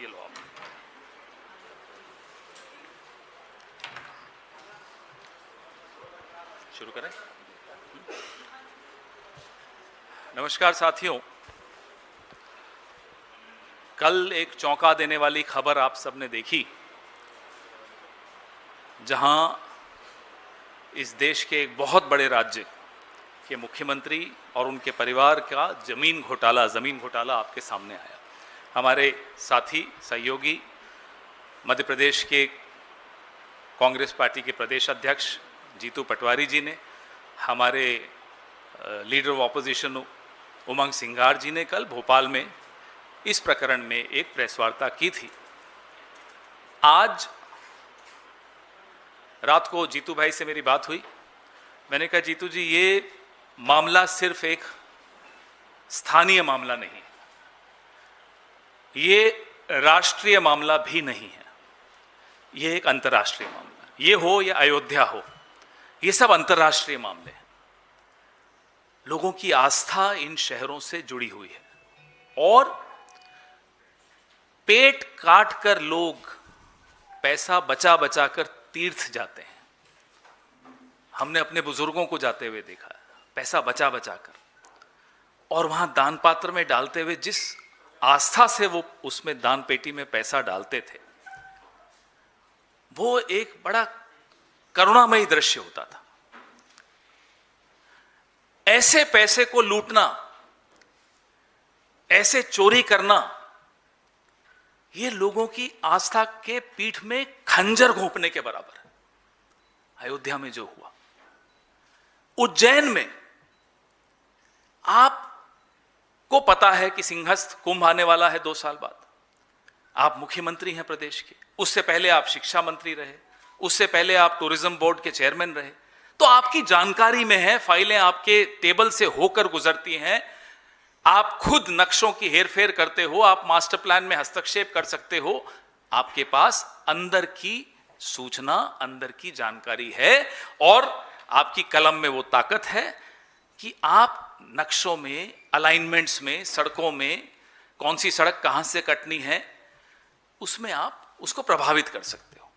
ये लो आप। शुरू करें। नमस्कार साथियों, कल एक चौंका देने वाली खबर आप सबने देखी, जहां इस देश के एक बहुत बड़े राज्य के मुख्यमंत्री और उनके परिवार का जमीन घोटाला आपके सामने आया। हमारे साथी सहयोगी मध्य प्रदेश के कांग्रेस पार्टी के प्रदेश अध्यक्ष जीतू पटवारी जी ने, हमारे leader of opposition Umang Singhar जी ने कल भोपाल में इस प्रकरण में एक प्रेस वार्ता की थी। आज रात को जीतू भाई से मेरी बात हुई। मैंने कहा, जीतू जी, ये मामला सिर्फ एक स्थानीय मामला नहीं है, ये राष्ट्रीय मामला भी नहीं है, ये एक अंतर्राष्ट्रीय मामला है। ये हो या अयोध्या हो, ये सब अंतर्राष्ट्रीय मामले हैं। लोगों की आस्था इन शहरों से जुड़ी हुई है और पेट काट कर लोग पैसा बचा बचा कर तीर्थ जाते हैं। हमने अपने बुजुर्गों को जाते हुए देखा है, पैसा बचा बचा कर, और वहां दान पात्र में डालते हुए जिस आस्था से वो उसमें दान पेटी में पैसा डालते थे, वो एक बड़ा करुणामयी दृश्य होता था। ऐसे पैसे को लूटना, ऐसे चोरी करना, ये लोगों की आस्था के पीठ में खंजर घोंपने के बराबर है। अयोध्या में जो हुआ, उज्जैन में आपको पता है कि सिंहस्थ कुंभ आने वाला है 2 साल बाद। आप मुख्यमंत्री हैं प्रदेश के, उससे पहले आप शिक्षा मंत्री रहे, उससे पहले आप टूरिज्म बोर्ड के चेयरमैन रहे, तो आपकी जानकारी में है, फाइलें आपके टेबल से होकर गुजरती हैं। आप खुद नक्शों की हेरफेर करते हो, आप मास्टर प्लान में हस्तक्षेप कर सकते हो। आपके पास अंदर की सूचना, अंदर की जानकारी है, और आपकी कलम में वो ताकत है कि आप नक्शों में, अलाइनमेंट्स में, सड़कों में कौन सी सड़क कहां से कटनी है, उसमें आप उसको प्रभावित कर सकते हो।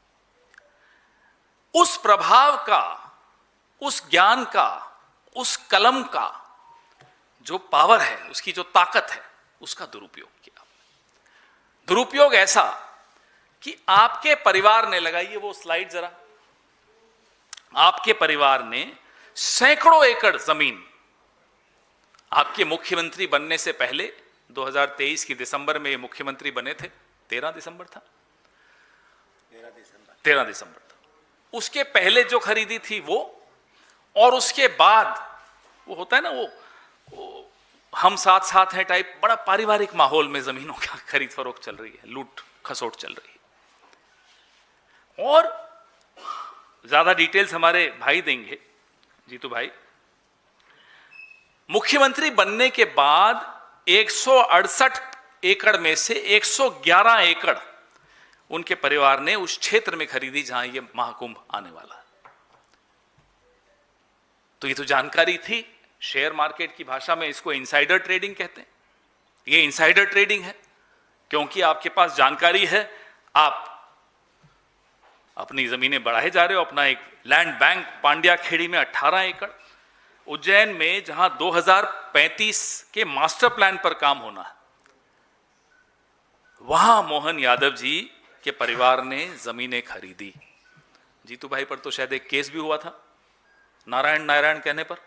उस प्रभाव का, उस ज्ञान का, उस कलम का जो पावर है, उसकी जो ताकत है, उसका दुरुपयोग किया। दुरुपयोग ऐसा कि आपके परिवार ने, लगाइए वो स्लाइड जरा, आपके परिवार ने सैकड़ों एकड़ जमीन आपके मुख्यमंत्री बनने से पहले, 2023 की दिसंबर में ये मुख्यमंत्री बने थे, 13 दिसंबर था, 13 दिसंबर था, उसके पहले जो खरीदी थी वो, और उसके बाद वो होता है ना, वो हम साथ साथ हैं टाइप, बड़ा पारिवारिक माहौल में जमीनों की खरीद फरोख्त चल रही है, लूट खसोट चल रही है। और ज्यादा डिटेल्स हमारे भाई देंगे, जीतू भाई। मुख्यमंत्री बनने के बाद 168 एकड़ में से 111 एकड़ उनके परिवार ने उस क्षेत्र में खरीदी जहां ये महाकुंभ आने वाला है। तो ये तो जानकारी थी। शेयर मार्केट की भाषा में इसको इनसाइडर ट्रेडिंग कहते हैं। ये इनसाइडर ट्रेडिंग है क्योंकि आपके पास जानकारी है, आप अपनी जमीनें बढ़ाए जा रहे हो। अपना एक लैंड बैंक पांड्या खेड़ी में 18 एकड़, उज्जैन में जहां 2035 के मास्टर प्लान पर काम होना है, वहां मोहन यादव जी के परिवार ने जमीनें खरीदी। जीतू भाई पर तो शायद एक केस भी हुआ था, नारायण नारायण कहने पर।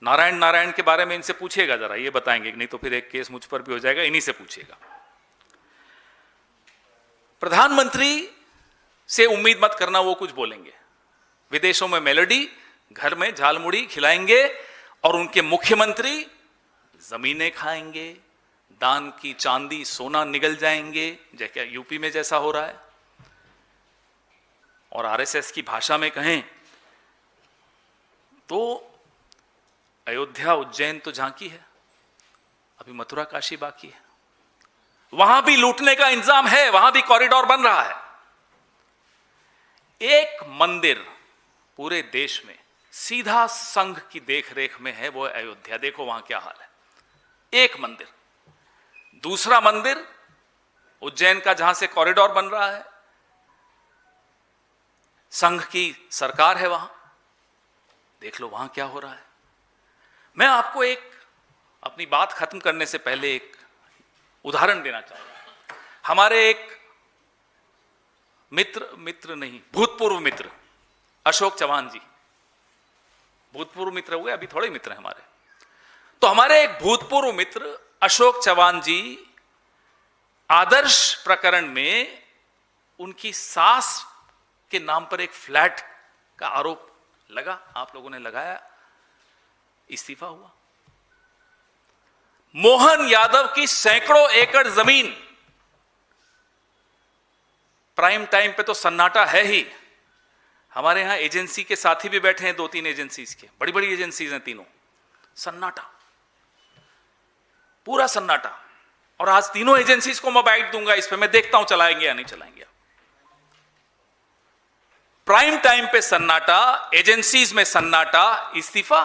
नारायण नारायण के बारे में इनसे पूछिएगा जरा, ये बताएंगे, नहीं तो फिर एक केस मुझ पर भी हो जाएगा, इन्हीं से पूछिएगा। प्रधानमंत्री से उम्मीद मत करना वो कुछ बोलेंगे। विदेशों में मेलोडी, घर में झालमुड़ी खिलाएंगे, और उनके मुख्यमंत्री जमीनें खाएंगे, दान की चांदी सोना निगल जाएंगे, जैसे यूपी में जैसा हो रहा है। और आरएसएस की भाषा में कहें तो अयोध्या उज्जैन तो झांकी है, अभी मथुरा काशी बाकी है। वहां भी लूटने का इंतजाम है, वहां भी कॉरिडोर बन रहा है। एक मंदिर पूरे देश में सीधा संघ की देखरेख में है, वो अयोध्या। देखो वहां क्या हाल है, एक मंदिर। दूसरा मंदिर उज्जैन का जहां से कॉरिडोर बन रहा है, संघ की सरकार है वहां, देख लो वहां क्या हो रहा है। मैं आपको एक अपनी बात खत्म करने से पहले एक उदाहरण देना चाहूंगा। हमारे एक मित्र नहीं, भूतपूर्व मित्र अशोक चव्हाण जी, भूतपूर्व मित्र हुए, अभी थोड़े मित्र हैं हमारे। तो हमारे एक भूतपूर्व मित्र अशोक चव्हाण जी, आदर्श प्रकरण में उनकी सास के नाम पर एक फ्लैट का आरोप लगा, आप लोगों ने लगाया, इस्तीफा हुआ। मोहन यादव की सैकड़ों एकड़ जमीन, प्राइम टाइम पे तो सन्नाटा है ही। हमारे यहां एजेंसी के साथी भी बैठे हैं, 2-3 एजेंसीज के, बड़ी बड़ी एजेंसीज हैं तीनों, सन्नाटा, पूरा सन्नाटा। और आज तीनों एजेंसीज को मैं बाइट दूंगा इस पे, मैं देखता हूं चलाएंगे या नहीं चलाएंगे। प्राइम टाइम पे सन्नाटा, एजेंसीज में सन्नाटा, इस्तीफा,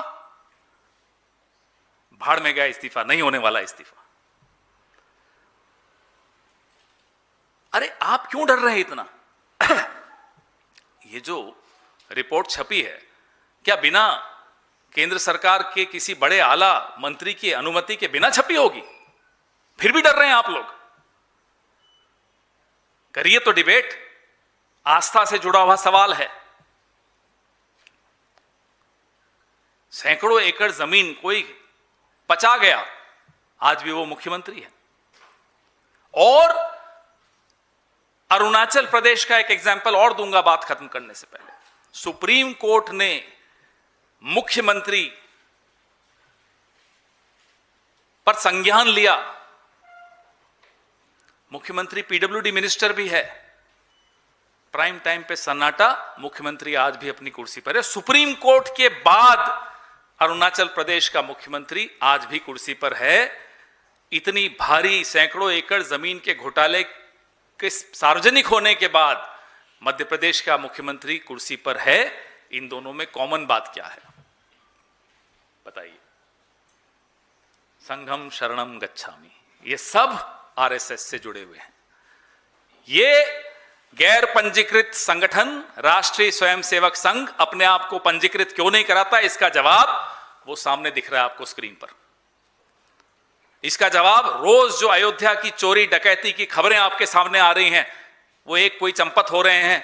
भाड़ में गया इस्तीफा, नहीं होने वाला इस्तीफा। अरे आप क्यों डर रहे हैं इतना? ये जो रिपोर्ट छपी है, क्या बिना केंद्र सरकार के किसी बड़े आला मंत्री की अनुमति के बिना छपी होगी? फिर भी डर रहे हैं आप लोग? करिए तो डिबेट, आस्था से जुड़ा हुआ सवाल है। सैकड़ों एकड़ जमीन कोई पचा गया, आज भी वो मुख्यमंत्री है। और अरुणाचल प्रदेश का एक एग्जाम्पल और दूंगा बात खत्म करने से पहले। सुप्रीम कोर्ट ने मुख्यमंत्री पर संज्ञान लिया, मुख्यमंत्री पीडब्ल्यूडी मिनिस्टर भी है, प्राइम टाइम पे सन्नाटा, मुख्यमंत्री आज भी अपनी कुर्सी पर है। सुप्रीम कोर्ट के बाद अरुणाचल प्रदेश का मुख्यमंत्री आज भी कुर्सी पर है। इतनी भारी सैकड़ों एकड़ जमीन के घोटाले के सार्वजनिक होने के बाद मध्य प्रदेश का मुख्यमंत्री कुर्सी पर है। इन दोनों में कॉमन बात क्या है बताइए? संघम शरणम गच्छामि, ये सब आरएसएस से जुड़े हुए हैं। ये गैर पंजीकृत संगठन राष्ट्रीय स्वयंसेवक संघ अपने आप को पंजीकृत क्यों नहीं कराता? इसका जवाब वो सामने दिख रहा है आपको स्क्रीन पर। इसका जवाब रोज जो अयोध्या की चोरी डकैती की खबरें आपके सामने आ रही हैं, वो एक कोई चंपत हो रहे हैं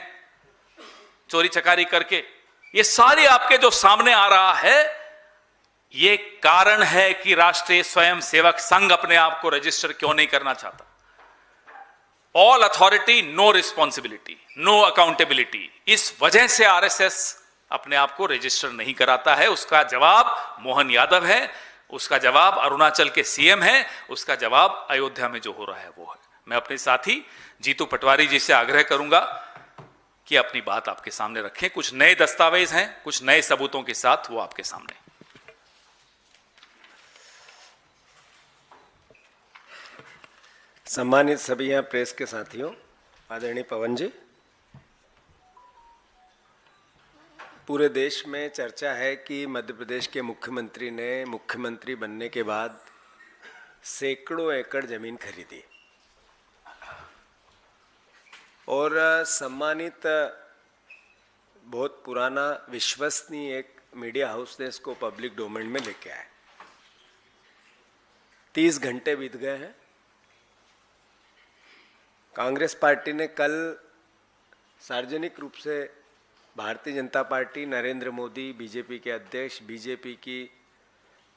चोरी चकारी करके, ये सारी आपके जो सामने आ रहा है, ये कारण है कि राष्ट्रीय स्वयंसेवक संघ अपने आप को रजिस्टर क्यों नहीं करना चाहता। All authority, no responsibility, no accountability, इस वजह से आरएसएस अपने आप को रजिस्टर नहीं कराता है। उसका जवाब मोहन यादव है, उसका जवाब अरुणाचल के सीएम है, उसका जवाब अयोध्या में जो हो रहा है वो है। मैं अपने साथी जीतू पटवारी जी से आग्रह करूंगा कि अपनी बात आपके सामने रखें। कुछ नए दस्तावेज हैं, कुछ नए सबूतों के साथ वो आपके सामने। सम्मानित सभी यहाँ प्रेस के साथियों, आदरणीय पवन जी, पूरे देश में चर्चा है कि मध्य प्रदेश के मुख्यमंत्री ने मुख्यमंत्री बनने के बाद सैकड़ों एकड़ जमीन खरीदी और सम्मानित बहुत पुराना विश्वसनीय एक मीडिया हाउस ने इसको पब्लिक डोमेन में लेके आए। 30 घंटे बीत गए हैं। कांग्रेस पार्टी ने कल सार्वजनिक रूप से भारतीय जनता पार्टी, नरेंद्र मोदी, बीजेपी के अध्यक्ष, बीजेपी की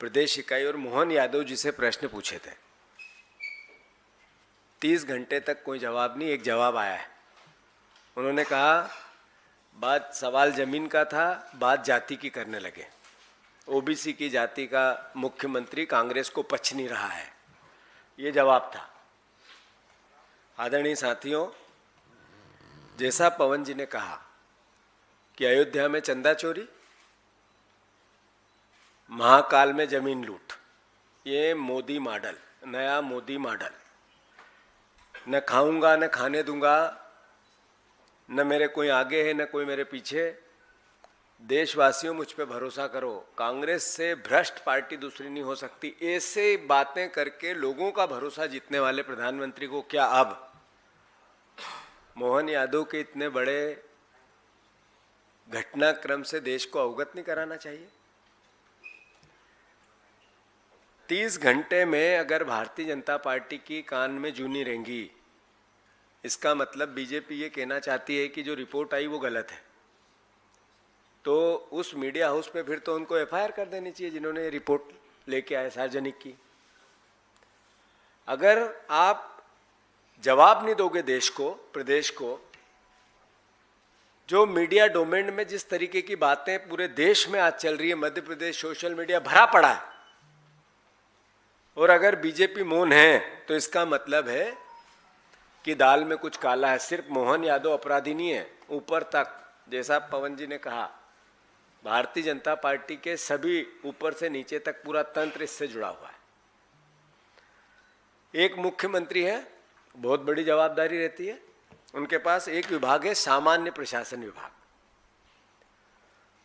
प्रदेश इकाई और मोहन यादव जी से प्रश्न पूछे थे। 30 घंटे तक कोई जवाब नहीं। एक जवाब आया है। उन्होंने कहा बात सवाल जमीन का था, बात जाति की करने लगे। ओबीसी की जाति का मुख्यमंत्री कांग्रेस को पच नहीं रहा है, ये जवाब था। आदरणीय साथियों, जैसा पवन जी ने कहा कि अयोध्या में चंदा चोरी, महाकाल में जमीन लूट, ये मोदी मॉडल, नया मोदी मॉडल। न खाऊंगा न खाने दूंगा, न मेरे कोई आगे है न कोई मेरे पीछे। देशवासियों, मुझ पे भरोसा करो, कांग्रेस से भ्रष्ट पार्टी दूसरी नहीं हो सकती। ऐसे बातें करके लोगों का भरोसा जीतने वाले प्रधानमंत्री को क्या अब मोहन यादव के इतने बड़े घटनाक्रम से देश को अवगत नहीं कराना चाहिए? 30 घंटे में अगर भारतीय जनता पार्टी की कान में जू नहीं रेंगी, इसका मतलब बीजेपी ये कहना चाहती है कि जो रिपोर्ट आई वो गलत है। तो उस मीडिया हाउस में फिर तो उनको एफआईआर कर देनी चाहिए जिन्होंने रिपोर्ट लेके आए सार्वजनिक की। अगर आप जवाब नहीं दोगे देश को, प्रदेश को, जो मीडिया डोमेन में जिस तरीके की बातें पूरे देश में आज चल रही है, मध्य प्रदेश सोशल मीडिया भरा पड़ा है, और अगर बीजेपी मौन है तो इसका मतलब है कि दाल में कुछ काला है। सिर्फ मोहन यादव अपराधी नहीं है, ऊपर तक, जैसा पवन जी ने कहा, भारतीय जनता पार्टी के सभी ऊपर से नीचे तक पूरा तंत्र इससे जुड़ा हुआ है। एक मुख्यमंत्री है, बहुत बड़ी जवाबदारी रहती है उनके पास। एक विभाग है सामान्य प्रशासन विभाग,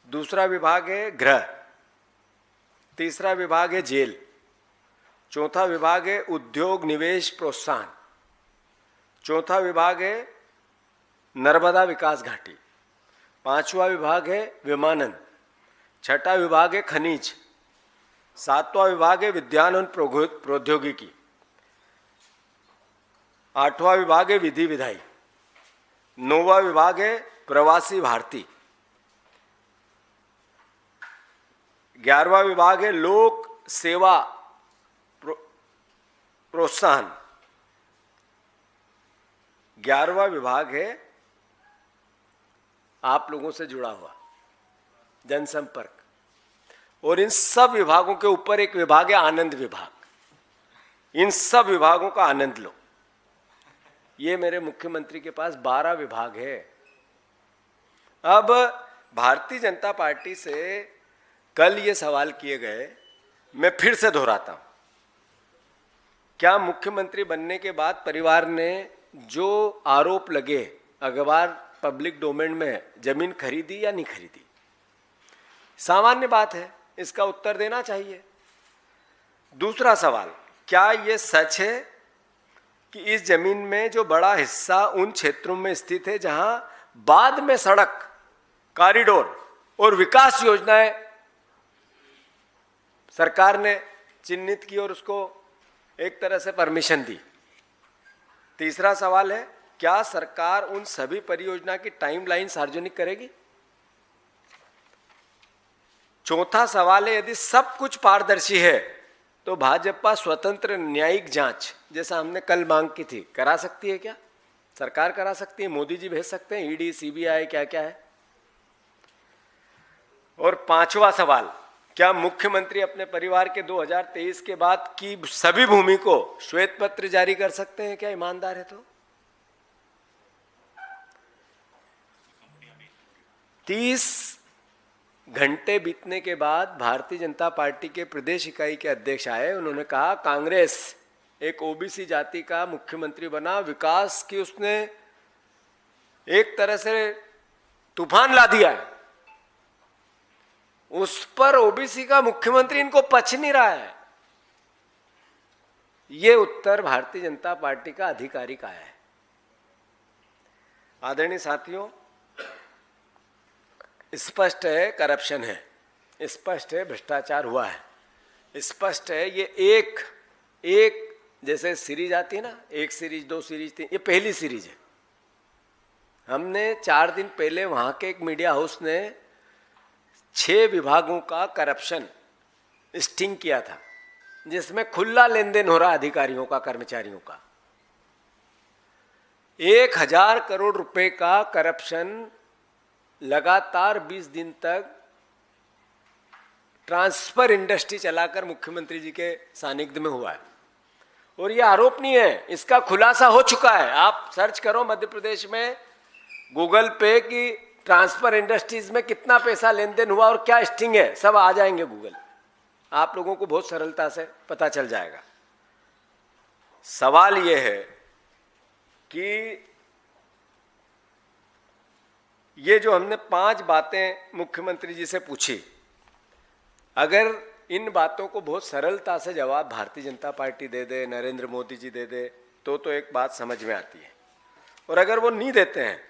दूसरा विभाग है गृह, तीसरा विभाग है जेल, चौथा विभाग है उद्योग निवेश प्रोत्साहन, चौथा विभाग है नर्मदा विकास घाटी, पांचवा विभाग है विमानन, छठा विभाग है खनिज, सातवां विभाग है विज्ञान और प्रौद्योगिकी, आठवां विभाग है विधि विधायी, नौवां विभाग है प्रवासी भारतीय, 11वां विभाग है लोक सेवा प्रोत्साहन, 11वां विभाग है आप लोगों से जुड़ा हुआ जनसंपर्क, और इन सब विभागों के ऊपर एक विभाग है आनंद विभाग। इन सब विभागों का आनंद लो। ये मेरे मुख्यमंत्री के पास 12 विभाग है। अब भारतीय जनता पार्टी से कल ये सवाल किए गए, मैं फिर से दोहराता हूं, क्या मुख्यमंत्री बनने के बाद परिवार ने जो आरोप लगे, अखबार पब्लिक डोमेन में, जमीन खरीदी या नहीं खरीदी? सामान्य बात है, इसका उत्तर देना चाहिए। दूसरा सवाल, क्या ये सच है कि इस जमीन में जो बड़ा हिस्सा उन क्षेत्रों में स्थित है जहां बाद में सड़क, कॉरिडोर और विकास योजनाएं सरकार ने चिन्हित की और उसको एक तरह से परमिशन दी? तीसरा सवाल है, क्या सरकार उन सभी परियोजना की टाइमलाइन सार्वजनिक करेगी? चौथा सवाल है, यदि सब कुछ पारदर्शी है तो भाजपा स्वतंत्र न्यायिक जांच, जैसा हमने कल मांग की थी, करा सकती है क्या? सरकार करा सकती है, मोदी जी भेज सकते हैं, ईडी, सीबीआई, क्या क्या है? और पांचवा सवाल, क्या मुख्यमंत्री अपने परिवार के 2023 के बाद की सभी भूमि को श्वेत पत्र जारी कर सकते हैं क्या, ईमानदार है तो? 30 घंटे बीतने के बाद भारतीय जनता पार्टी के प्रदेश इकाई के अध्यक्ष आए, उन्होंने कहा कांग्रेस एक ओबीसी जाति का मुख्यमंत्री बना, विकास की उसने एक तरह से तूफान ला दिया है, उस पर ओबीसी का मुख्यमंत्री इनको पच नहीं रहा है। ये उत्तर भारतीय जनता पार्टी का आधिकारिक आया है। आदरणीय साथियों, स्पष्ट है करप्शन है, स्पष्ट है भ्रष्टाचार हुआ है, स्पष्ट है ये एक जैसे सीरीज आती है ना, 1 सीरीज 2 सीरीज 3, ये पहली सीरीज है। हमने 4 दिन पहले वहां के एक मीडिया हाउस ने 6 विभागों का करप्शन स्टिंग किया था, जिसमें खुला लेन देन हो रहा अधिकारियों का, कर्मचारियों का। 1000 करोड़ रुपए का करप्शन लगातार 20 दिन तक ट्रांसफर इंडस्ट्री चलाकर मुख्यमंत्री जी के सानिध्य में हुआ है। और ये आरोप नहीं है, इसका खुलासा हो चुका है। आप सर्च करो मध्य प्रदेश में गूगल पे की ट्रांसफर इंडस्ट्रीज में कितना पैसा लेन देन हुआ और क्या स्टिंग है, सब आ जाएंगे गूगल, आप लोगों को बहुत सरलता से पता चल जाएगा। सवाल यह है कि ये जो हमने 5 बातें मुख्यमंत्री जी से पूछी, अगर इन बातों को बहुत सरलता से जवाब भारतीय जनता पार्टी दे दे, नरेंद्र मोदी जी दे दे, तो एक बात समझ में आती है। और अगर वो नहीं देते हैं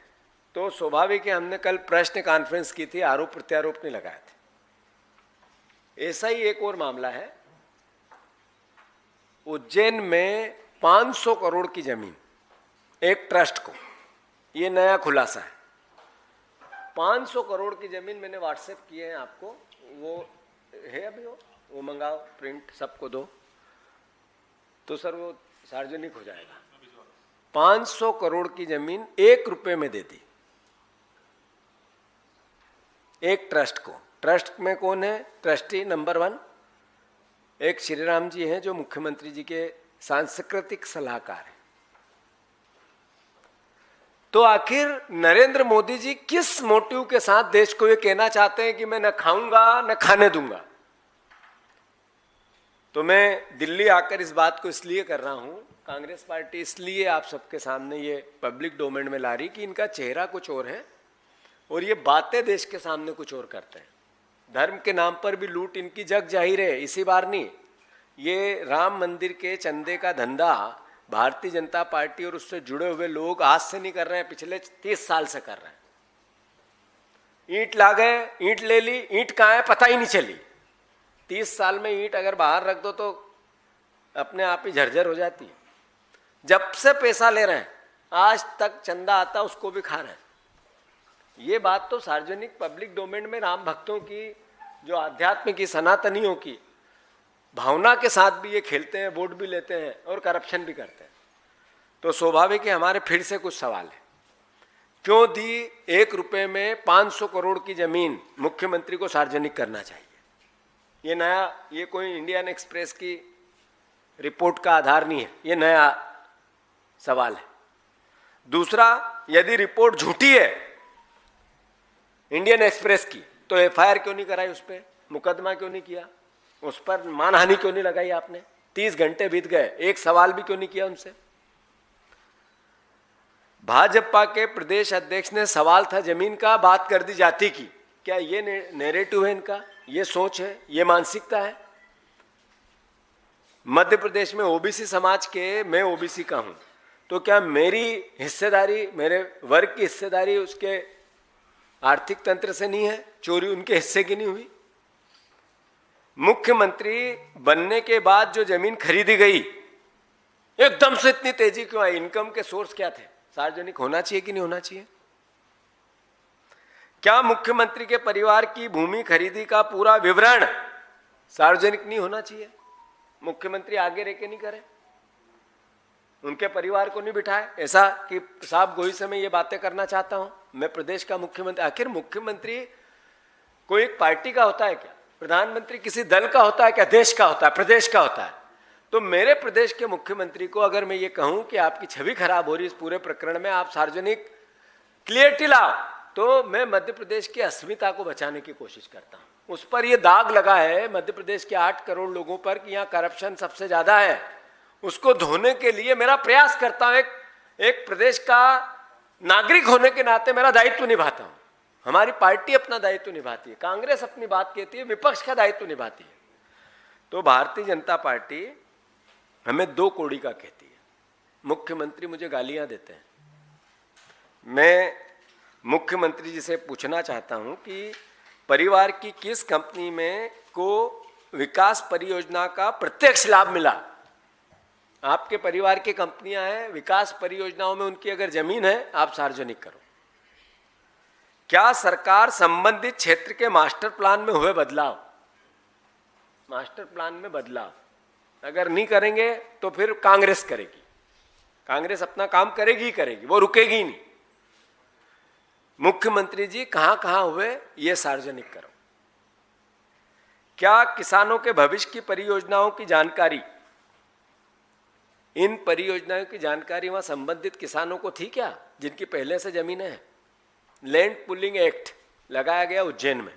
तो स्वाभाविक है, हमने कल प्रश्न कॉन्फ्रेंस की थी, आरोप प्रत्यारोप नहीं लगाए थे। ऐसा ही एक और मामला है, उज्जैन में 500 करोड़ की जमीन एक ट्रस्ट को, ये नया खुलासा है। 500 करोड़ की जमीन मैंने व्हाट्सएप किए हैं आपको, वो है अभी, वो मंगाओ, प्रिंट सबको दो तो सर वो सार्वजनिक हो जाएगा। 500 करोड़ की जमीन 1 रुपए में दे दी एक ट्रस्ट को। ट्रस्ट में कौन है ट्रस्टी? नंबर 1 एक श्री राम जी हैं जो मुख्यमंत्री जी के सांस्कृतिक सलाहकार हैं। तो आखिर नरेंद्र मोदी जी किस मोटिव के साथ देश को ये कहना चाहते हैं कि मैं न खाऊंगा न खाने दूंगा? तो मैं दिल्ली आकर इस बात को इसलिए कर रहा हूं, कांग्रेस पार्टी इसलिए आप सबके सामने ये पब्लिक डोमेन में ला रही कि इनका चेहरा कुछ और है और ये बातें देश के सामने कुछ और करते हैं। धर्म के नाम पर भी लूट इनकी जग जाहिर है, इसी बार नहीं। ये राम मंदिर के चंदे का धंधा भारतीय जनता पार्टी और उससे जुड़े हुए लोग आज से नहीं कर रहे हैं, पिछले 30 साल से कर रहे हैं। ईंट ला गए, ईंट ले ली, ईंट कहाँ है पता ही नहीं चली। 30 साल में ईंट अगर बाहर रख दो तो अपने आप ही झरझर हो जाती है। जब से पैसा ले रहे हैं आज तक चंदा आता उसको भी खा रहे हैं। ये बात तो सार्वजनिक पब्लिक डोमेन में राम भक्तों की, जो आध्यात्म की, सनातनियों की भावना के साथ भी ये खेलते हैं, वोट भी लेते हैं और करप्शन भी करते हैं। तो स्वाभाविक है हमारे फिर से कुछ सवाल है, क्यों दी 1 रुपए में 500 करोड़ की जमीन मुख्यमंत्री को सार्वजनिक करना चाहिए? ये नया, ये कोई इंडियन एक्सप्रेस की रिपोर्ट का आधार नहीं है, ये नया सवाल है। दूसरा, यदि रिपोर्ट झूठी है इंडियन एक्सप्रेस की तो एफआईआर क्यों नहीं कराई, उस पर मुकदमा क्यों नहीं किया, उस पर मानहानि क्यों नहीं लगाई आपने? 30 घंटे बीत गए, एक सवाल भी क्यों नहीं किया उनसे? भाजपा के प्रदेश अध्यक्ष ने सवाल था जमीन का, बात कर दी जाति की। क्या ये नैरेटिव है इनका, ये सोच है, ये मानसिकता है? मध्य प्रदेश में ओबीसी समाज के, मैं ओबीसी का हूं, तो क्या मेरी हिस्सेदारी, मेरे वर्ग की हिस्सेदारी उसके आर्थिक तंत्र से नहीं है? चोरी उनके हिस्से की नहीं हुई? मुख्यमंत्री बनने के बाद जो जमीन खरीदी गई एकदम से इतनी तेजी क्यों आई? इनकम के सोर्स क्या थे? सार्वजनिक होना चाहिए कि नहीं होना चाहिए? क्या मुख्यमंत्री के परिवार की भूमि खरीदी का पूरा विवरण सार्वजनिक नहीं होना चाहिए? मुख्यमंत्री आगे रह के नहीं करे, उनके परिवार को नहीं बिठाए, ऐसा कि साहब गोई से मैं ये बातें करना चाहता हूं, मैं प्रदेश का मुख्यमंत्री। आखिर मुख्यमंत्री कोई एक पार्टी का होता है क्या? प्रधानमंत्री किसी दल का होता है क्या? देश का होता है, प्रदेश का होता है। तो मेरे प्रदेश के मुख्यमंत्री को अगर मैं ये कहूं कि आपकी छवि खराब हो रही है इस पूरे प्रकरण में, आप सार्वजनिक क्लियरिटी लाओ, तो मैं मध्य प्रदेश की अस्मिता को बचाने की कोशिश करता हूं। उस पर यह दाग लगा है मध्य प्रदेश के 8 करोड़ लोगों पर कि यहाँ करप्शन सबसे ज्यादा है, उसको धोने के लिए मेरा प्रयास करता हूं। एक प्रदेश का नागरिक होने के नाते मेरा दायित्व निभाता हूं। हमारी पार्टी अपना दायित्व निभाती है, कांग्रेस अपनी बात कहती है, विपक्ष का दायित्व निभाती है। तो भारतीय जनता पार्टी हमें 2 कौड़ी का कहती है। मुख्यमंत्री मुझे गालियां देते हैं, मैं मुख्यमंत्री जी से पूछना चाहता हूं कि परिवार की किस कंपनी में को विकास परियोजना का प्रत्यक्ष लाभ मिला? आपके परिवार की कंपनियां हैं, विकास परियोजनाओं में उनकी अगर जमीन है आप सार्वजनिक करो। क्या सरकार संबंधित क्षेत्र के मास्टर प्लान में हुए बदलाव, मास्टर प्लान में बदलाव अगर नहीं करेंगे तो फिर कांग्रेस करेगी। कांग्रेस अपना काम करेगी ही करेगी, वो रुकेगी ही नहीं। मुख्यमंत्री जी कहां कहां हुए ये सार्वजनिक करो। क्या किसानों के भविष्य की परियोजनाओं की जानकारी, इन परियोजनाओं की जानकारी वहां संबंधित किसानों को थी क्या, जिनकी पहले से जमीनें हैं? लैंड पुलिंग एक्ट लगाया गया उज्जैन में,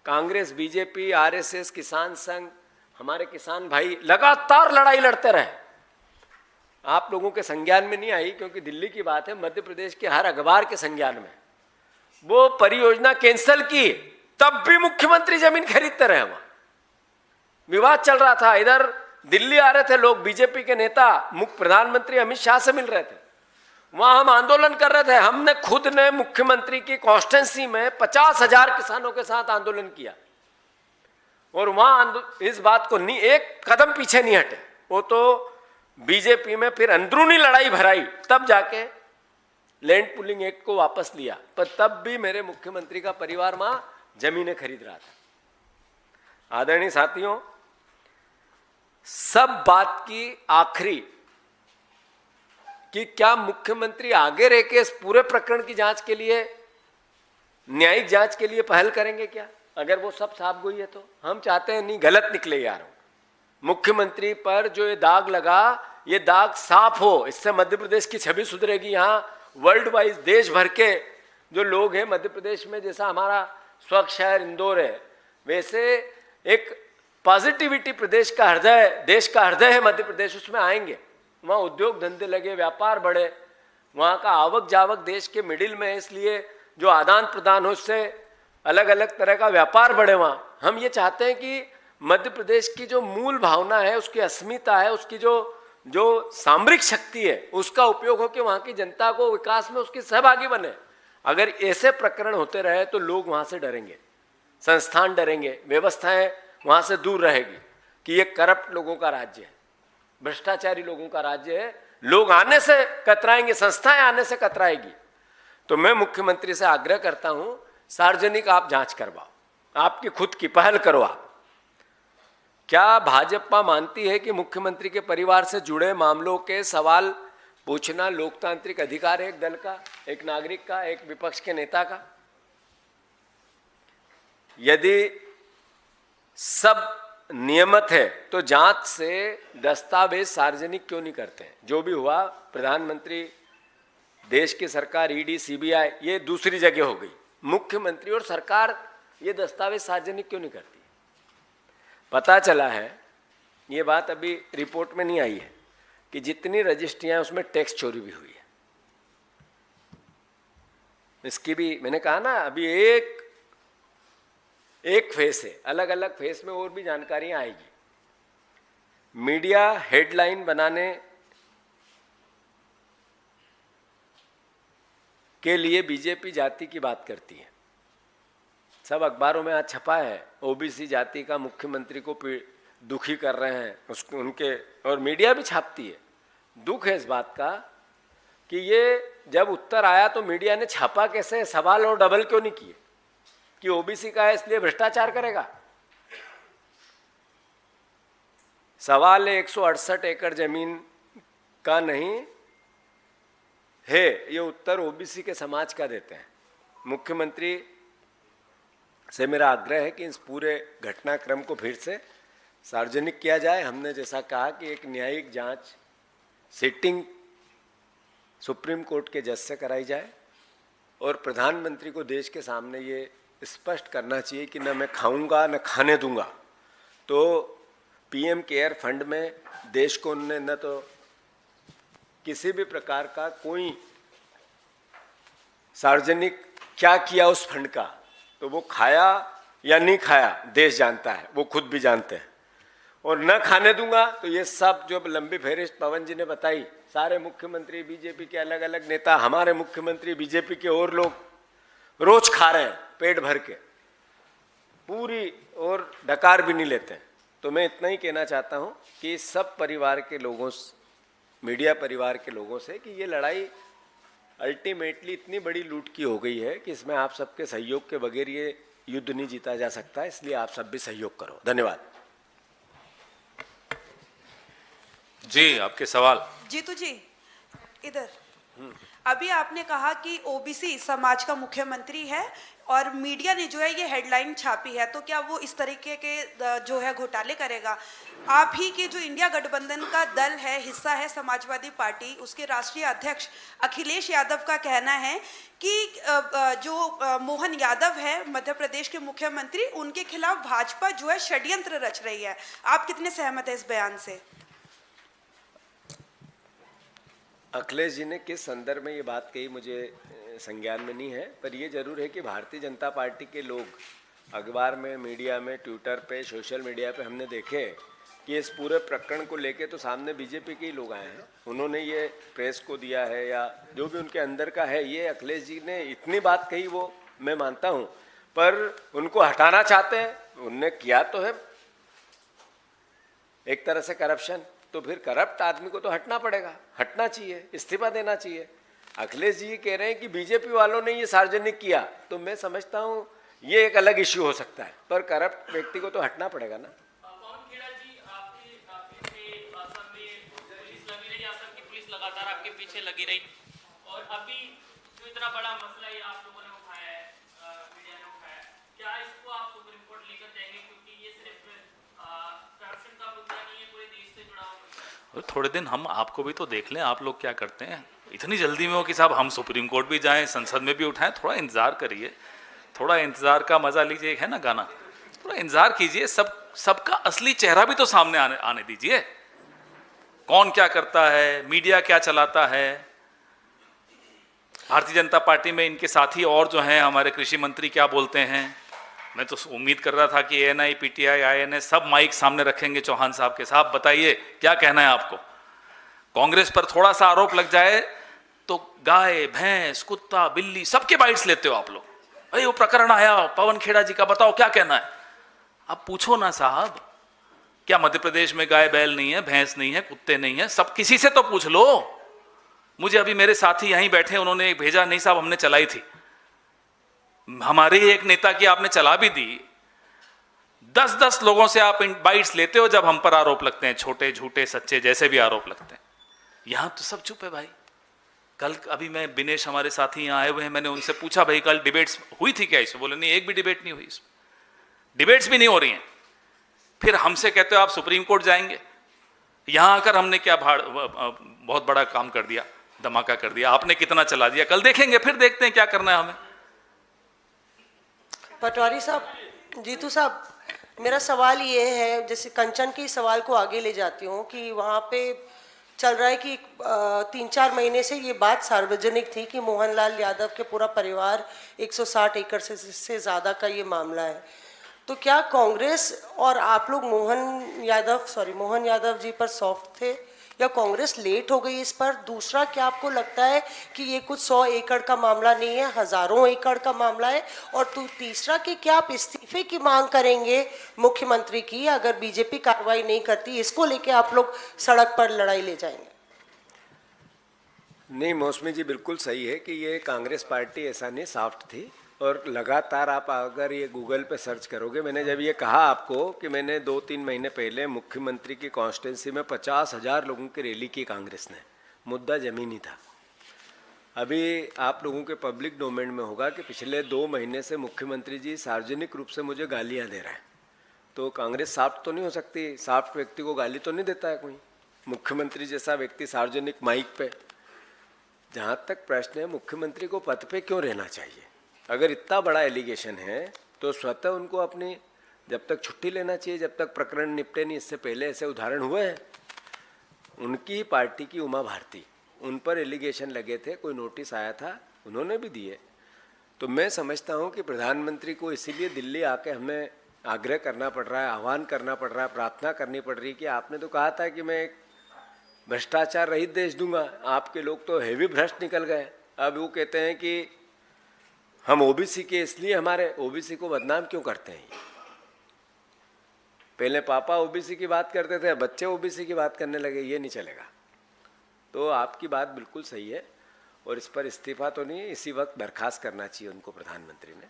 कांग्रेस, बीजेपी, आरएसएस, किसान संघ, हमारे किसान भाई लगातार लड़ाई लड़ते रहे। आप लोगों के संज्ञान में नहीं आई क्योंकि दिल्ली की बात है, मध्य प्रदेश के हर अखबार के संज्ञान में। वो परियोजना कैंसिल की, तब भी मुख्यमंत्री जमीन खरीदते रहे। वहां विवाद चल रहा था, इधर दिल्ली आ रहे थे लोग, बीजेपी के नेता, मुख्य प्रधानमंत्री अमित शाह से मिल रहे थे, वहां हम आंदोलन कर रहे थे, हमने खुद ने मुख्यमंत्री की कॉन्स्टिट्यूंसी में 50,000 किसानों के साथ आंदोलन किया और वहां इस बात को नहीं, एक कदम पीछे नहीं हटे। वो तो बीजेपी में फिर अंदरूनी लड़ाई भराई, तब जाके लैंड पुलिंग एक्ट को वापस लिया, पर तब भी मेरे मुख्यमंत्री का परिवार वहां जमीनें खरीद रहा था। आदरणीय साथियों, सब बात की आखिरी कि क्या मुख्यमंत्री आगे रह के इस पूरे प्रकरण की जांच के लिए, न्यायिक जांच के लिए पहल करेंगे क्या? अगर वो सब साफ गोई है तो हम चाहते हैं नहीं गलत निकले यार, मुख्यमंत्री पर जो ये दाग लगा ये दाग साफ हो, इससे मध्य प्रदेश की छवि सुधरेगी। यहाँ वर्ल्ड वाइज देश भर के जो लोग हैं मध्य प्रदेश में, जैसा हमारा स्वच्छ शहर इंदौर है, वैसे एक पॉजिटिविटी प्रदेश का हृदय, देश का हृदय है मध्य प्रदेश, उसमें आएंगे। वहाँ उद्योग धंधे लगे, व्यापार बढ़े, वहाँ का आवक जावक देश के मिडिल में है, इसलिए जो आदान प्रदान हो उससे अलग अलग तरह का व्यापार बढ़े। वहाँ हम ये चाहते हैं कि मध्य प्रदेश की जो मूल भावना है, उसकी अस्मिता है, उसकी जो सामरिक शक्ति है, उसका उपयोग हो कि वहाँ की जनता को विकास में उसकी सहभागी बने। अगर ऐसे प्रकरण होते रहे तो लोग वहाँ से डरेंगे, संस्थान डरेंगे, व्यवस्थाएं वहाँ से दूर रहेगी कि ये करप्ट लोगों का राज्य है, भ्रष्टाचारी लोगों का राज्य है, लोग आने से कतराएंगे, संस्थाएं आने से कतराएगी। तो मैं मुख्यमंत्री से आग्रह करता हूं, सार्वजनिक आप जांच करवाओ, आपकी खुद की पहल करो आप। क्या भाजपा मानती है कि मुख्यमंत्री के परिवार से जुड़े मामलों के सवाल पूछना लोकतांत्रिक अधिकार है एक दल का, एक नागरिक का, एक विपक्ष के नेता का? यदि सब नियमित है तो जांच से दस्तावेज सार्वजनिक क्यों नहीं करते हैं? जो भी हुआ, प्रधानमंत्री, देश की सरकार, ईडी, सीबीआई, ये दूसरी जगह हो गई। मुख्यमंत्री और सरकार ये दस्तावेज सार्वजनिक क्यों नहीं करती? पता चला है, ये बात अभी रिपोर्ट में नहीं आई है, कि जितनी रजिस्ट्रियां उसमें टैक्स चोरी भी हुई है। इसकी भी मैंने कहा ना, अभी एक फेस है, अलग अलग फेस में और भी जानकारियां आएगी। मीडिया हेडलाइन बनाने के लिए बीजेपी जाति की बात करती है, सब अखबारों में आज छपा है, ओबीसी जाति का मुख्यमंत्री को दुखी कर रहे हैं उसको, उनके, और मीडिया भी छापती है। दुख है इस बात का कि ये जब उत्तर आया तो मीडिया ने छापा कैसे, सवाल और डबल क्यों नहीं किए कि ओबीसी का है इसलिए भ्रष्टाचार करेगा? सवाल 168 एकड़ जमीन का नहीं है, ये उत्तर ओबीसी के समाज का देते हैं। मुख्यमंत्री से मेरा आग्रह है कि इस पूरे घटनाक्रम को फिर से सार्वजनिक किया जाए। हमने जैसा कहा कि एक न्यायिक जांच सिटिंग सुप्रीम कोर्ट के जज से कराई जाए और प्रधानमंत्री को देश के सामने ये स्पष्ट करना चाहिए कि न मैं खाऊंगा न खाने दूंगा। तो पीएम केयर फंड में देश को उन्होंने न तो किसी भी प्रकार का कोई सार्वजनिक क्या किया उस फंड का, तो वो खाया या नहीं खाया देश जानता है, वो खुद भी जानते हैं। और न खाने दूंगा तो ये सब जो लंबी फहरिस्त पवन जी ने बताई, सारे मुख्यमंत्री बीजेपी के अलग अलग नेता, हमारे मुख्यमंत्री बीजेपी के और लोग रोज खा रहे हैं पेट भर के, पूरी, और डकार भी नहीं लेते हैं। तो मैं इतना ही कहना चाहता हूं कि सब परिवार के लोगों, मीडिया परिवार के लोगों से, कि ये लड़ाई अल्टीमेटली इतनी बड़ी लूट की हो गई है कि इसमें आप सबके सहयोग के बगैर ये युद्ध नहीं जीता जा सकता, इसलिए आप सब भी सहयोग करो। धन्यवाद। जी, आपके सवाल। जीतू जी, इधर। अभी आपने कहा कि ओबीसी समाज का मुख्यमंत्री है और मीडिया ने जो है ये हेडलाइन छापी है, तो क्या वो इस तरीके के जो है घोटाले करेगा? आप ही के जो इंडिया गठबंधन का दल है, हिस्सा है समाजवादी पार्टी, उसके राष्ट्रीय अध्यक्ष अखिलेश यादव का कहना है कि जो मोहन यादव है मध्य प्रदेश के मुख्यमंत्री, उनके खिलाफ भाजपा जो है षड्यंत्र रच रही है। आप कितने सहमत हैं इस बयान से? अखिलेश जी ने किस संदर्भ में ये बात कही मुझे संज्ञान में नहीं है, पर ये जरूर है कि भारतीय जनता पार्टी के लोग अखबार में, मीडिया में, ट्विटर पे, सोशल मीडिया पे हमने देखे कि इस पूरे प्रकरण को लेके तो सामने बीजेपी के ही लोग आए हैं, उन्होंने ये प्रेस को दिया है या जो भी उनके अंदर का है, ये अखिलेश जी ने इतनी बात कही वो मैं मानता हूँ, पर उनको हटाना चाहते हैं, उनने किया तो है एक तरह से करप्शन, तो फिर करप्ट आदमी को तो हटना पड़ेगा, हटना चाहिए, इस्तीफा देना चाहिए। अखिलेश जी कह रहे हैं कि बीजेपी वालों ने ये सार्वजनिक किया, तो मैं समझता हूँ ये एक अलग इश्यू हो सकता है, पर करप्ट व्यक्ति को तो हटना पड़ेगा ना। पवन खेड़ा जी, आपके असम में पुलिस लगी रही, असम की पुलिस लगातार आपके पीछे लगी रही, और अभी जो इतना बड़ा मसला ये आप लोगों ने उठाया है, मीडिया ने उठाया, क्या इसको आप सुप्रीम कोर्ट लेकर जाएंगे? क्योंकि ये सिर्फ करप्शन का मुद्दा नहीं है, पूरे देश से जुड़ा हुआ मुद्दा है। और थोड़े दिन हम आपको भी तो देख लें, आप लोग क्या करते हैं। इतनी जल्दी में हो कि साहब हम सुप्रीम कोर्ट भी जाएं, संसद में भी उठाएं, थोड़ा इंतजार करिए, थोड़ा इंतजार का मजा लीजिए, है ना गाना, थोड़ा इंतजार कीजिए, सबका असली चेहरा भी तो सामने आने दीजिए। कौन क्या करता है, मीडिया क्या चलाता है। भारतीय जनता पार्टी में इनके साथी और जो हैं हमारे कृषि मंत्री क्या बोलते हैं। मैं तो उम्मीद कर रहा था कि एएनआई, पीटीआई, आईएनएस सब माइक सामने रखेंगे चौहान साहब के, साहब बताइए क्या कहना है आपको। कांग्रेस पर थोड़ा सा आरोप लग जाए तो गाय, भैंस, कुत्ता, बिल्ली सबके बाइट्स लेते हो आप लोग। भाई वो प्रकरण आया पवन खेड़ा जी का, बताओ क्या कहना है। अब पूछो ना साहब, क्या मध्य प्रदेश में गाय बैल नहीं है, भैंस नहीं है, कुत्ते नहीं है, सब किसी से तो पूछ लो। मुझे अभी मेरे साथी यहीं बैठे, उन्होंने एक भेजा, नहीं साहब हमने चलाई थी। हमारे ही एक नेता की आपने चला भी दी। 10-10 लोगों से आप बाइट्स लेते हो जब हम पर आरोप लगते हैं, छोटे झूठे सच्चे जैसे भी आरोप लगते हैं। यहां तो सब चुप है भाई। कल अभी मैं दिनेश हमारे साथी यहाँ आए हुए हैं, मैंने उनसे पूछा भाई कल डिबेट्स हुई थी क्या इसमें, बोले नहीं एक भी डिबेट नहीं हुई इसमें, डिबेट्स भी नहीं हो रही हैं। फिर हमसे कहते हो आप सुप्रीम कोर्ट जाएंगे। यहां आकर हमने क्या बहुत बड़ा काम कर दिया, धमाका कर दिया, आपने कितना चला दिया, कल देखेंगे, फिर देखते हैं क्या करना है हमें। पटवारी साहब, जीतू साहब, मेरा सवाल ये है, जैसे कंचन के सवाल को आगे ले जाती हूँ कि वहाँ पे चल रहा है कि 3-4 महीने से ये बात सार्वजनिक थी कि मोहनलाल यादव के पूरा परिवार 160 एकड़ से ज़्यादा का ये मामला है। तो क्या कांग्रेस और आप लोग मोहन यादव जी पर सॉफ्ट थे या कांग्रेस लेट हो गई इस पर? दूसरा, क्या आपको लगता है कि ये कुछ 100 एकड़ का मामला नहीं है, हजारों एकड़ का मामला है? और तीसरा, कि क्या आप इस्तीफे की मांग करेंगे मुख्यमंत्री की अगर बीजेपी कार्रवाई नहीं करती? इसको लेके आप लोग सड़क पर लड़ाई ले जाएंगे? नहीं, मौसमी जी बिल्कुल सही है कि ये कांग्रेस पार्टी ऐसा नहीं सॉफ्ट थी, और लगातार आप अगर ये गूगल पे सर्च करोगे, मैंने जब ये कहा आपको कि मैंने 2-3 महीने पहले मुख्यमंत्री की कॉन्स्टिट्यूंसी में 50,000 लोगों की रैली की कांग्रेस ने, मुद्दा ज़मीनी था। अभी आप लोगों के पब्लिक डोमेन में होगा कि पिछले 2 महीने से मुख्यमंत्री जी सार्वजनिक रूप से मुझे गालियाँ दे रहे हैं। तो कांग्रेस सॉफ्ट तो नहीं हो सकती, सॉफ्ट व्यक्ति को गाली तो नहीं देता है कोई, मुख्यमंत्री जैसा व्यक्ति सार्वजनिक माइक पे। जहाँ तक प्रश्न है मुख्यमंत्री को पद पे क्यों रहना चाहिए, अगर इतना बड़ा एलिगेशन है तो स्वतः उनको अपनी जब तक छुट्टी लेना चाहिए, जब तक प्रकरण निपटे नहीं। इससे पहले ऐसे उदाहरण हुए हैं, उनकी पार्टी की उमा भारती, उन पर एलिगेशन लगे थे, कोई नोटिस आया था, उन्होंने भी दिए। तो मैं समझता हूँ कि प्रधानमंत्री को इसीलिए दिल्ली आके हमें आग्रह करना पड़ रहा है, आह्वान करना पड़ रहा है, प्रार्थना करनी पड़ रही है कि आपने तो कहा था कि मैं एक भ्रष्टाचार रहित देश दूंगा, आपके लोग तो हेवी भ्रष्ट निकल गए। अब वो कहते हैं कि हम ओबीसी के, इसलिए हमारे ओबीसी को बदनाम क्यों करते हैं? पहले पापा ओबीसी की बात करते थे, बच्चे ओबीसी की बात करने लगे, ये नहीं चलेगा। तो आपकी बात बिल्कुल सही है, और इस पर इस्तीफा तो नहीं, इसी वक्त बर्खास्त करना चाहिए उनको प्रधानमंत्री ने।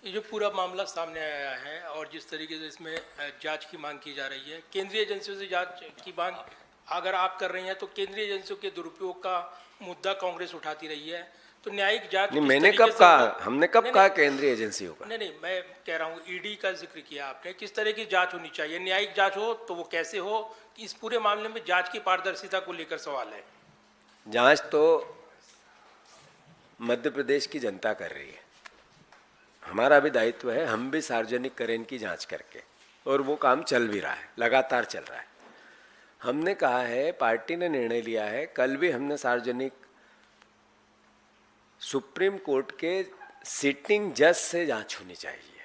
ये जो पूरा मामला सामने आया है और जिस तरीके से इसमें जांच की मांग की जा रही है, केंद्रीय एजेंसियों से जांच की मांग अगर आप कर रही हैं तो केंद्रीय एजेंसियों के दुरुपयोग का मुद्दा कांग्रेस उठाती रही है, तो न्यायिक जांच नहीं, मैंने कब कहा, हमने कब कहा केंद्रीय एजेंसियों का? नहीं, मैं कह रहा हूँ ईडी का जिक्र किया आपने, किस तरह की जांच होनी चाहिए, न्यायिक जांच हो तो वो कैसे हो, इस पूरे मामले में जांच की पारदर्शिता को लेकर सवाल है। जांच तो मध्य प्रदेश की जनता कर रही है, हमारा भी दायित्व है, हम भी सार्वजनिक करें इनकी जांच करके, और वो काम चल भी रहा है, लगातार चल रहा है। हमने कहा है, पार्टी ने निर्णय लिया है, कल भी हमने सार्वजनिक सुप्रीम कोर्ट के सिटिंग जज से जांच होनी चाहिए।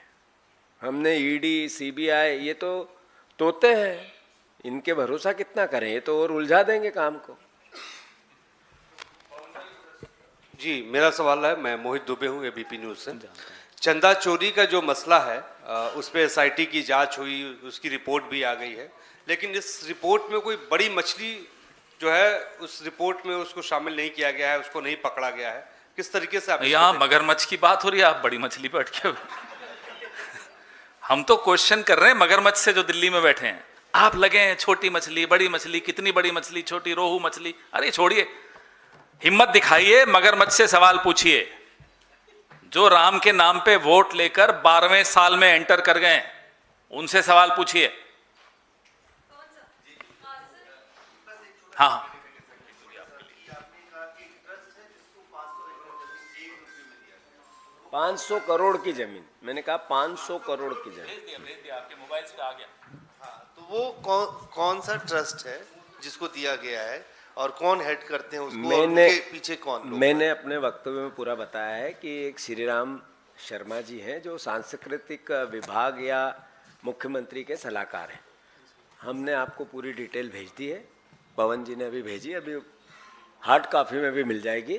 हमने ईडी, सीबीआई, ये तो तोते हैं, इनके भरोसा कितना करें, ये तो और उलझा देंगे काम को। जी, मेरा सवाल है, मैं मोहित दुबे हूँ एबीपी न्यूज़ से। चंदा चोरी का जो मसला है उस पर एसआईटी की जांच हुई, उसकी रिपोर्ट भी आ गई है, लेकिन इस रिपोर्ट में कोई बड़ी मछली जो है उस रिपोर्ट में उसको शामिल नहीं किया गया है, उसको नहीं पकड़ा गया है। किस तरीके से आप इसको यहाँ देखते हैं? मगरमच्छ की बात हो रही है, आप बड़ी मछली पे अटके हुए। हम तो क्वेश्चन कर रहे हैं मगरमच्छ से जो दिल्ली में बैठे हैं। आप लगे हैं छोटी मछली, बड़ी मछली, कितनी बड़ी मछली, छोटी रोहू मछली, अरे छोड़िए, हिम्मत दिखाइए, मगरमच्छ से सवाल पूछिए। जो राम के नाम पे वोट लेकर 12वें साल में एंटर कर गए, उनसे सवाल पूछिए। हाँ, 500 करोड़ की जमीन, मैंने कहा 500 करोड़ की जमीन। आपके मोबाइल पे आ गया। तो वो कौन सा ट्रस्ट है जिसको दिया गया है और कौन हेड करते हैं उसको, और उनके पीछे कौन लोग? मैंने अपने वक्तव्य में पूरा बताया है कि एक श्री राम शर्मा जी हैं जो सांस्कृतिक विभाग या मुख्यमंत्री के सलाहकार हैं। हमने आपको पूरी डिटेल भेज दी है, पवन जी ने अभी भेजी, अभी हार्ड कॉपी में भी मिल जाएगी।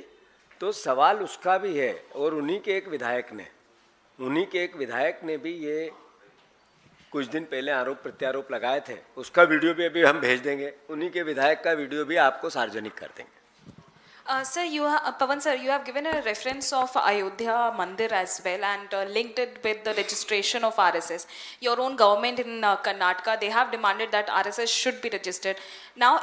तो सवाल उसका भी है, और उन्हीं के एक विधायक ने भी ये कुछ दिन पहले आरोप प्रत्यारोप लगाए थे, उसका वीडियो भी अभी हम भेज देंगे, उन्हीं के विधायक का वीडियो भी आपको सार्वजनिक कर देंगे। Sir, Pawan sir, you have given a reference of Ayodhya Mandir as well and linked it with the registration of RSS. Your own government in Karnataka, they have demanded that RSS should be registered. Now,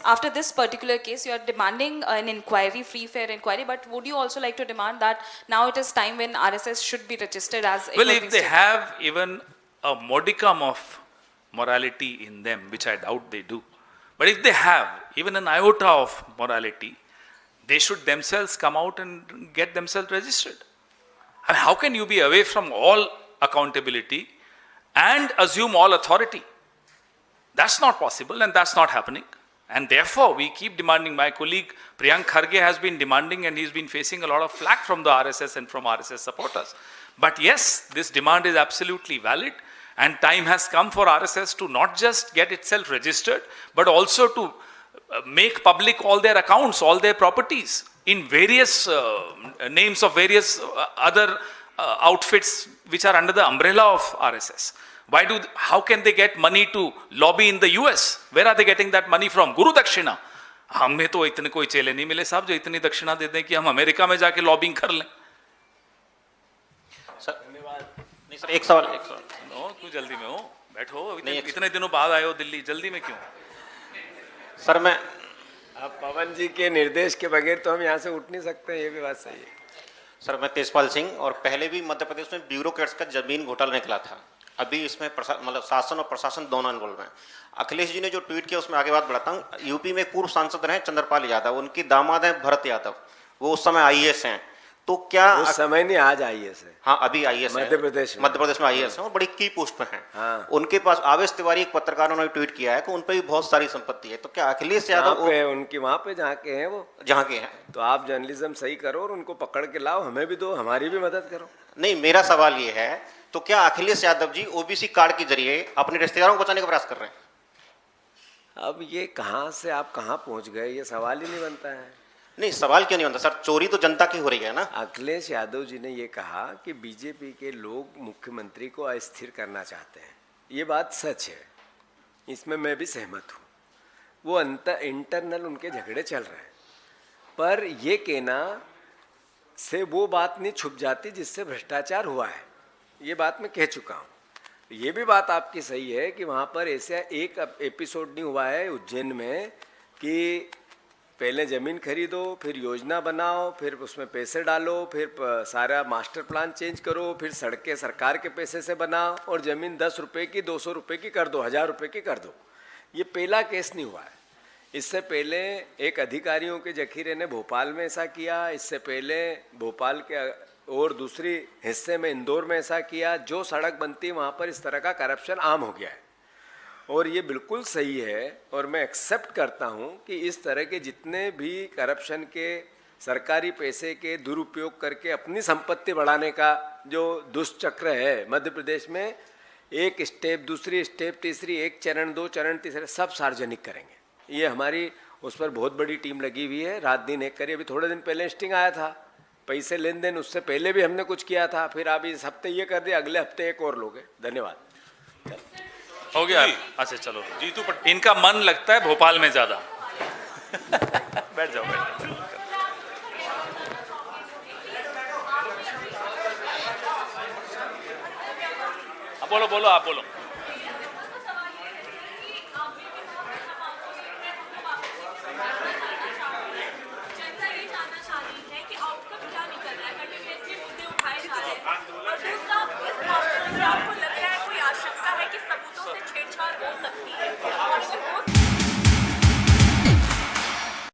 after this particular case, you are demanding an inquiry, free, fair inquiry. But would you also like to demand that now it is time when RSS should be registered as? Well, if they have even a modicum of morality in them, which I doubt they do, but if they have even an iota of morality, they should themselves come out and get themselves registered. I mean, how can you be away from all accountability and assume all authority? That's not possible, and that's not happening. And therefore, we keep demanding. My colleague Priyank Kharge has been demanding, and he's been facing a lot of flack from the RSS and from RSS supporters. But yes, this demand is absolutely valid, and time has come for RSS to not just get itself registered, but also to make public all their accounts, all their properties in various names of various other outfits which are under the umbrella of RSS. How can they get money to lobby in the US? Where are they getting that money from? Guru Dakshina. हमें तो इतने कोई चेले नहीं मिले साहब जो इतनी दक्षिणा दे दें कि हम अमेरिका में जाके लॉबिंग कर लें। सर धन्यवाद। नहीं सर, एक सवाल क्यों जल्दी में हो? बैठो, इतने दिनों बाद आए हो दिल्ली, जल्दी में क्यों? सर मैं अब पवन जी के निर्देश के बगैर तो हम यहाँ से उठ नहीं सकते, ये भी बात सही है। सर मैं तेजपाल सिंह, और पहले भी मध्य प्रदेश में ब्यूरोक्रेट्स का जमीन घोटाला निकला था। अभी इसमें मतलब शासन और प्रशासन दोनों इन्वॉल्व हैं। अखिलेश जी ने जो ट्वीट किया उसमें आगे बात बढ़ाता हूँ। यूपी में पूर्व सांसद रहे चंद्रपाल यादव, उनकी दामाद हैं भरत यादव, वो उस समय आईएएस हैं। तो क्या उस समय नहीं, आज आईएएस है। हाँ, अभी आईएएस है, मध्य प्रदेश में आईएएस है, वो बड़ी की पोस्ट पे हैं। हाँ। उनके पास आवेश तिवारी एक पत्रकारों ने ट्वीट किया है कि उन पर भी बहुत सारी संपत्ति है। तो क्या अखिलेश यादव उनकी वहाँ पे जहाँ के हैं वो, जहाँ के हैं, तो आप जर्नलिज्म सही करो और उनको पकड़ के लाओ, हमें भी दो, हमारी भी मदद करो। नहीं, मेरा सवाल ये है, तो क्या अखिलेश यादव जी ओबीसी कार्ड के जरिए अपने रिश्तेदारों को बचाने का प्रयास कर रहे हैं? अब ये कहाँ से आप कहाँ पहुँच गए, ये सवाल ही नहीं बनता है। नहीं, सवाल क्यों नहीं बनता सर? चोरी तो जनता की हो रही है ना। अखिलेश यादव जी ने ये कहा कि बीजेपी के लोग मुख्यमंत्री को अस्थिर करना चाहते हैं, ये बात सच है, इसमें मैं भी सहमत हूँ। वो इंटरनल उनके झगड़े चल रहे हैं, पर ये कहना से वो बात नहीं छुप जाती जिससे भ्रष्टाचार हुआ है, ये बात मैं कह चुका हूँ। ये भी बात आपकी सही है कि वहाँ पर ऐसा एक एपिसोड नहीं हुआ है उज्जैन में कि पहले ज़मीन खरीदो, फिर योजना बनाओ, फिर उसमें पैसे डालो, फिर सारा मास्टर प्लान चेंज करो, फिर सड़कें सरकार के पैसे से बनाओ और ज़मीन 10 रुपये की 200 रुपये की कर दो, 1000 रुपये की कर दो। ये पहला केस नहीं हुआ है। इससे पहले एक अधिकारियों के जखीरे ने भोपाल में ऐसा किया, इससे पहले भोपाल के और दूसरी हिस्से में इंदौर में ऐसा किया। जो सड़क बनती वहाँ पर इस तरह का करप्शन आम हो गया है और ये बिल्कुल सही है और मैं एक्सेप्ट करता हूँ कि इस तरह के जितने भी करप्शन के सरकारी पैसे के दुरुपयोग करके अपनी संपत्ति बढ़ाने का जो दुष्चक्र है मध्य प्रदेश में, एक स्टेप, दूसरी स्टेप, तीसरी, एक चरण, दो चरण, तीसरे, सब सार्वजनिक करेंगे। ये हमारी उस पर बहुत बड़ी टीम लगी हुई है, रात दिन एक करी। अभी थोड़े दिन पहले स्टिंग आया था, पैसे लेन देन, उससे पहले भी हमने कुछ किया था, फिर आप इस हफ्ते ये कर दिया, अगले हफ्ते एक और लोगे। धन्यवाद। हो गया? अच्छा चलो, जीतू पटवारी, इनका मन लगता है भोपाल में ज्यादा। बैठ जाओ, बैठ जाओ। बोलो बोलो, आप बोलो।